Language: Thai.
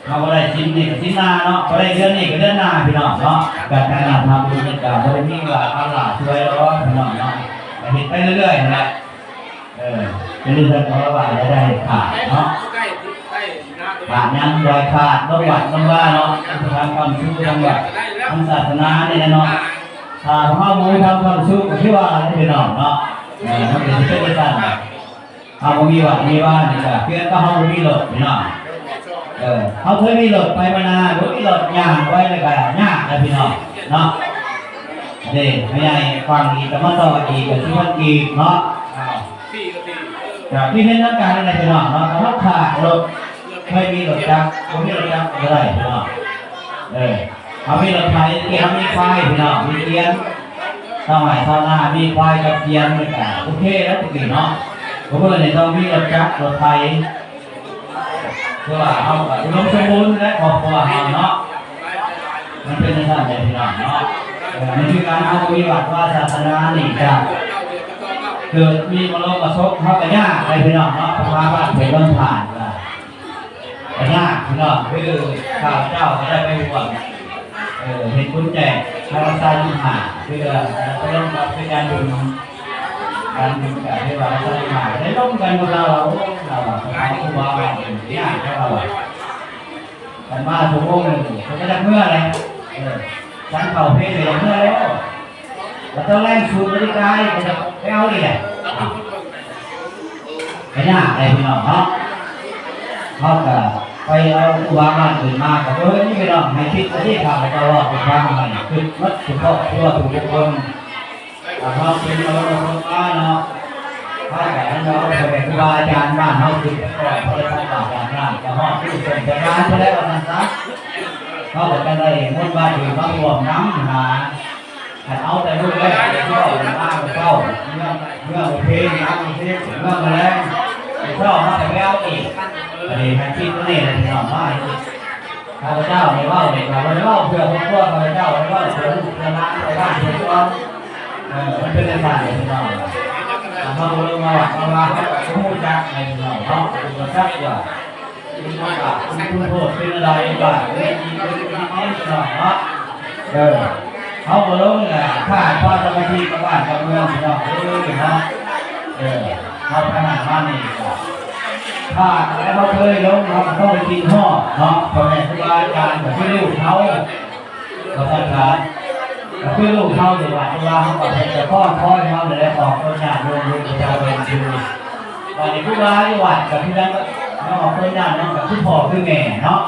เขาอะไรชิ้นนี่กับชิ้นหน้าเนาะอะไรเดือนนี่กับเดือนหน้าพี่น้องเนาะการงานทำบุญการบริมีว่าตลาดช่วยร้อนพี่น้องเนาะเห็นไปเรื่อยๆนะเป็นเรื่องของระหว่างได้ขาดเนาะขาดยังรอยขาดระหว่างต้องว่าเนาะทำความสู้จังหวัดทำศาสนาเนี่ยเนาะถ้าข้าวหมูทำความสู้ก็ชื่อว่าอะไรพี่น้องเนาะทำเป็นเพื่อนกันเขามีวัดมีว่านี่ก็เพื่อนก็เขามีหลดพี่น้องเขาเคยมีหลดไปมานานรถมีหลดย่างไว้เลยกันย่างนะพี่น้องเนาะเด็กไม่ใหญ่ฟังอีกแต่มาต่ออีกกับที่วันอีกเนาะจากที่เห็นนักการในพี่น้องเนาะเขาขาดรถไม่มีรถจักรเขามีรถจักรอะไรพี่น้องเขามีรถไถที่เขามีควายพี่น้องมีเกียร์เท่าไหร่เท่าหน้ามีควายกับเกียร์เหมือนกันโอเคแล้วจริงๆเนาะผมก็เลยต้องมีรถจักรรถไถคือว่าเอาอุดมสมบูรณ์และครอบครัวเราเนาะมันเป็นท่านใดพี่น้องเนาะมันคือการเอาวิวัฒน์ว่าศาสนาหนีจากเกิดมีมรดกประสบเขาไปยากไปพี่น้องเนาะพระบาทเป็นเรื่องผ่านไปยากพี่น้องคือข้าพเจ้าได้ไปบวชเห็นคุณแจกให้เราสร้างยุทธาเพื่อไปร่วมกับการบุญการบุญกับที่ว่าสร้างมาได้ร่วมกันกับเราเขาครูบาอาจารย์ยากให้เรากันมาทุกองค์เขาจะเมื่ออะไรฉันเป่าเพลงไปเมื่อแล้วเราต้องแรงชูบริการก็จะไปเอาดิไม่ยากอะไรพี่น้องเนาะเขาจะไปเอาอุบามาตื่นมากับเฮ้ยนี่พี่น้องให้คิดที่ข่าวเราว่าเป็นความอะไรคือมัดสุขภาพทั่วทุกคนเราเป็นเราคนบ้านเนาะถ้าแต่เราเป็นครูบาอาจารย์บ้านเขาคือก็เขาได้ทำบาปอย่างนั้นจะห้องที่ส่งจากงานไปแล้วนั้นซะเขาบอกกันเลยมุ่งบ้านอยู่บ้านรวมน้ำหาแต่เอาแต่ลูกแรกเข้าบ้านเข้าเมื่อโอเคน้ำโอเคเมื่อมาแล้วเข้ามาแต่ไม่เอาอีกอันนี้มันคิดตัวนี้เลยที่เราว่าข้าพเจ้าไม่ว่าเลยเราไม่ว่าเพื่อพวกข้าพเจ้าไม่ว่าเพื่อลูกเพื่อร้านเพื่อบ้านเพื่อตัวมันเป็นอะไรที่เราเราเริ่มมาว่าสมมุติจักในเราเนาะเราจักว่าคุณโทษเป็นอะไรบ้างเป็นน้อยหน่อยเนาะเขาบอกแล้วเนี่ยข้าพ่อจะมาที่บ้านกับเมืองเนาะเนาะเขาขนาดบ้านนี่ถ้าแล้วเขาเคยล้มเราต้องไปกินห่อเนาะพอแม่ครูบาอาจารย์กับพี่ลูกเขาท่านครับกับพี่ลูกเขาหรือว่าเวลาเขาบอกจะพ่อเขาเลยออกต้นหญ้าโยนจะเป็นชื่อตอนนี้ครูบาอาจารย์กับพี่นั้นก็ออกต้นหญ้าเนาะกับพี่พ่อพี่แม่เนาะ